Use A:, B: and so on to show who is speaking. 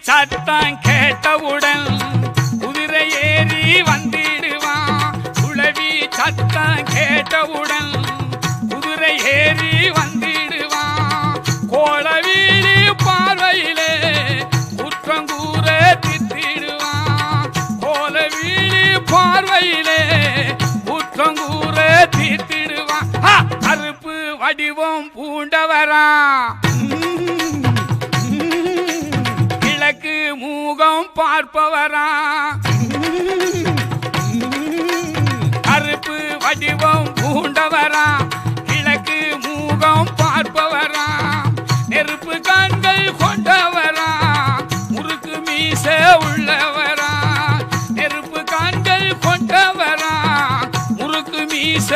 A: சத்தம் கேட்டவுடன் குதிரை ஏறி வந்திடுவான். குளவி சத்தம் கேட்டவுடன் குதிரை ஏறி வந்திடுவான். கோல வீடு பார்வையிலே குற்றங்கூற தித்திடுவான். கோல வீடு பார்வையிலே குற்றங்கூற தித்திடுவான். கருப்பு வடிவம் பூண்டவரா, கிழக்கு மூகம் பார்ப்பவரா, கருப்பு வடிவம் பூண்டவரா, கிழக்கு மூகம் பார்ப்பவரா, நெருப்பு கண்கள் கொண்டவரா, முறுக்கு மீச உள்ளவரா, நெருப்பு கண்கள் கொண்டவரா, முறுக்கு மீச